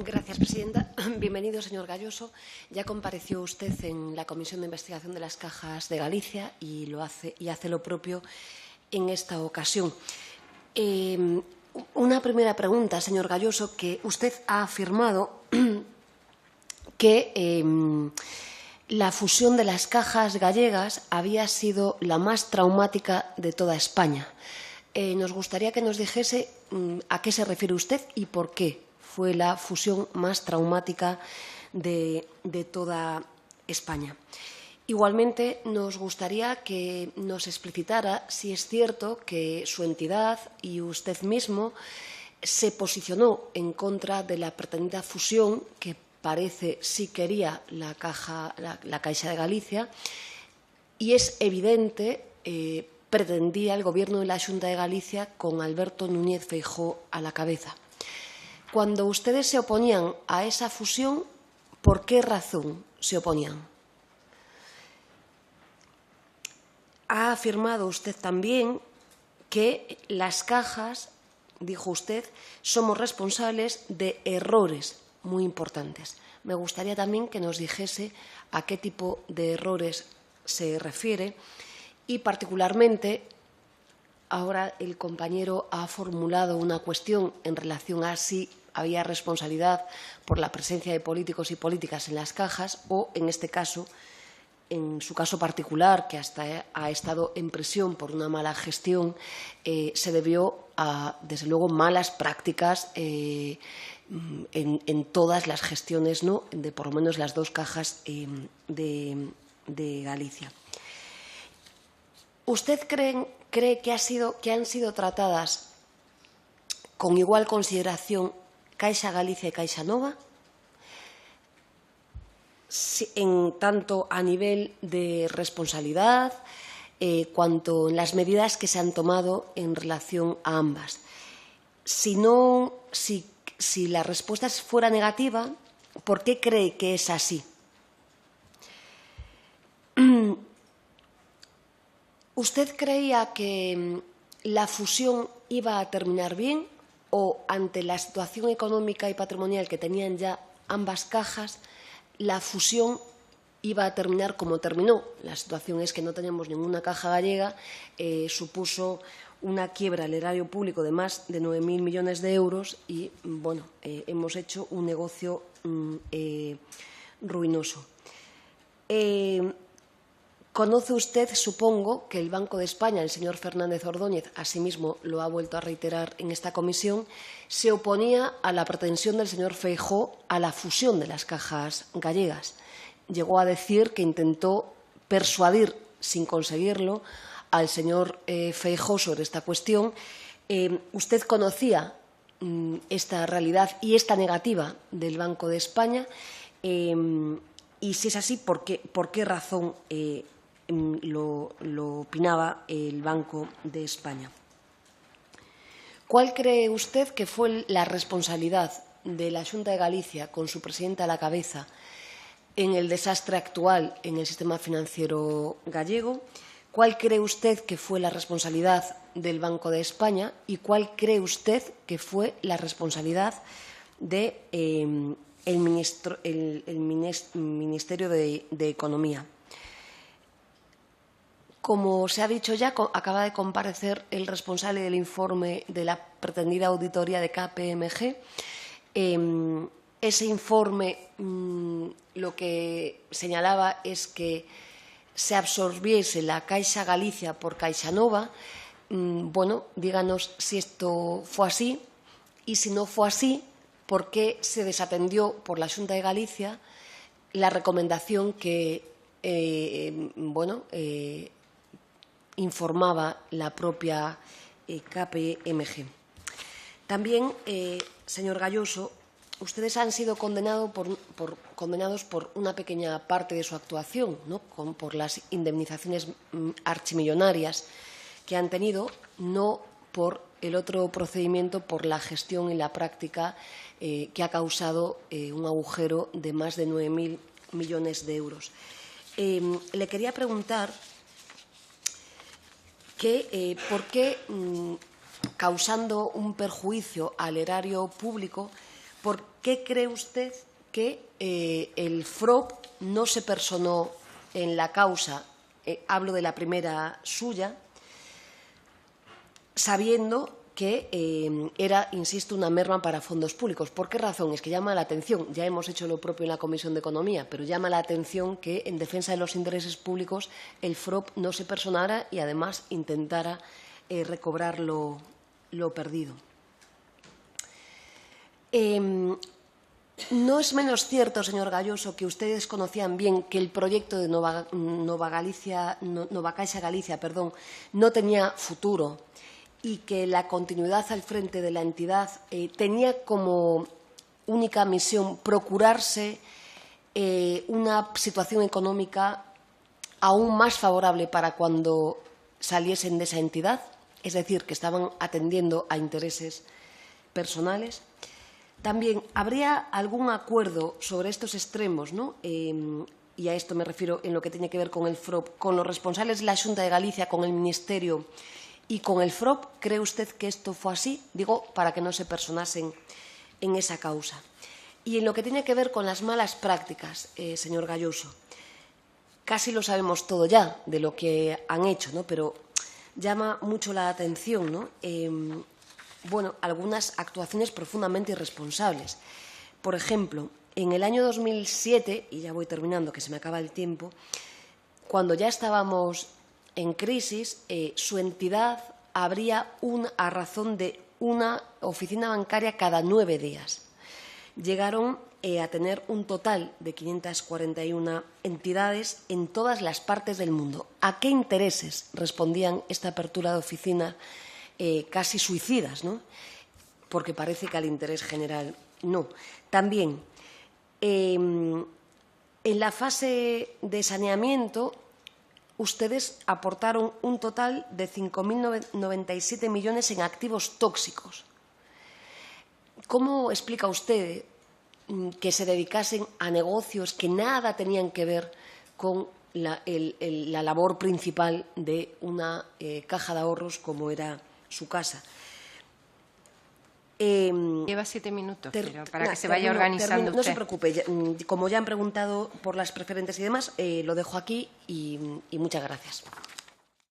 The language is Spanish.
Gracias, presidenta. Bienvenido, señor Galloso. Ya compareció usted en la Comisión de Investigación de las Cajas de Galicia y hace lo propio en esta ocasión. Una primera pregunta, señor Galloso, que usted ha afirmado que la fusión de las cajas gallegas había sido la más traumática de toda España. Nos gustaría que nos dijese a qué se refiere usted y por qué fue la fusión más traumática de toda España. Igualmente, nos gustaría que nos explicitara si es cierto que su entidad y usted mismo se posicionó en contra de la pretendida fusión que parece sí quería la Caixa de Galicia, y es evidente pretendía el Gobierno de la Xunta de Galicia con Alberto Núñez Feijóo a la cabeza. Cuando ustedes se oponían a esa fusión, ¿por qué razón se oponían? Ha afirmado usted también que las cajas, dijo usted, somos responsables de errores muy importantes. Me gustaría también que nos dijese a qué tipo de errores se refiere y, particularmente, ahora el compañero ha formulado una cuestión en relación a si había responsabilidad por la presencia de políticos y políticas en las cajas o, en este caso, en su caso particular, que hasta ha estado en prisión por una mala gestión, se debió a, desde luego, malas prácticas en todas las gestiones, ¿no?, de por lo menos las dos cajas de Galicia. ¿Usted cree que han sido tratadas con igual consideración Caixa Galicia y Caixa Nova? En tanto a nivel de responsabilidad, cuanto en las medidas que se han tomado en relación a ambas. Si la respuesta fuera negativa, ¿por qué cree que es así? ¿Usted creía que la fusión iba a terminar bien o, ante la situación económica y patrimonial que tenían ya ambas cajas, la fusión iba a terminar como terminó? La situación es que no tenemos ninguna caja gallega, supuso una quiebra al erario público de más de 9.000 millones de euros y, bueno, hemos hecho un negocio ruinoso. Conoce usted, supongo, que el Banco de España, el señor Fernández Ordóñez, asimismo lo ha vuelto a reiterar en esta comisión, se oponía a la pretensión del señor Feijóo a la fusión de las cajas gallegas. Llegó a decir que intentó persuadir, sin conseguirlo, al señor Feijóo sobre esta cuestión. ¿Usted conocía esta realidad y esta negativa del Banco de España? Y si es así, ¿por qué razón lo opinaba el Banco de España? ¿Cuál cree usted que fue la responsabilidad de la Xunta de Galicia, con su presidenta a la cabeza, en el desastre actual en el sistema financiero gallego? ¿Cuál cree usted que fue la responsabilidad del Banco de España? ¿Y cuál cree usted que fue la responsabilidad del Ministerio de Economía? Como se ha dicho ya, acaba de comparecer el responsable del informe de la pretendida auditoría de KPMG. Ese informe lo que señalaba es que se absorbiese la Caixa Galicia por Caixa Nova. Bueno, díganos si esto fue así y, si no fue así, por qué se desatendió por la Xunta de Galicia la recomendación que informaba la propia KPMG. También, señor Galloso, ustedes han sido condenados por una pequeña parte de su actuación, ¿no?, por las indemnizaciones archimillonarias que han tenido, no por el otro procedimiento, por la gestión y la práctica que ha causado un agujero de más de 9.000 millones de euros. Le quería preguntar por qué, causando un perjuicio al erario público, ¿por qué cree usted que el FROB no se personó en la causa? Hablo de la primera suya, sabiendo que era, insisto, una merma para fondos públicos. ¿Por qué razón? Es que llama la atención, ya hemos hecho lo propio en la Comisión de Economía, pero llama la atención que en defensa de los intereses públicos el FROB no se personara y además intentara recobrar lo perdido. No es menos cierto, señor Gayoso, que ustedes conocían bien que el proyecto de Nova Caixa Galicia no tenía futuro y que la continuidad al frente de la entidad tenía como única misión procurarse una situación económica aún más favorable para cuando saliesen de esa entidad, es decir, que estaban atendiendo a intereses personales. También, ¿habría algún acuerdo sobre estos extremos, ¿no? Y a esto me refiero en lo que tiene que ver con el FROB, con los responsables de la Xunta de Galicia, con el Ministerio y con el FROB? ¿Cree usted que esto fue así? Digo, para que no se personasen en esa causa. Y en lo que tiene que ver con las malas prácticas, señor Gayoso, casi lo sabemos todo ya de lo que han hecho, ¿no? Pero llama mucho la atención, ¿no? Algunas actuaciones profundamente irresponsables. Por ejemplo, en el año 2007, y ya voy terminando, que se me acaba el tiempo, cuando ya estábamos en crisis, su entidad abría a razón de una oficina bancaria cada 9 días. Llegaron a tener un total de 541 entidades en todas las partes del mundo. ¿A qué intereses respondían esta apertura de oficina casi suicidas, ¿no? Porque parece que al interés general no. También, en la fase de saneamiento, ustedes aportaron un total de 5.097 millones en activos tóxicos. ¿Cómo explica usted que se dedicasen a negocios que nada tenían que ver con la labor principal de una caja de ahorros como era su casa? Lleva 7 minutos, pero para que se vaya organizando usted. No se preocupe, como ya han preguntado por las preferentes y demás, lo dejo aquí y muchas gracias.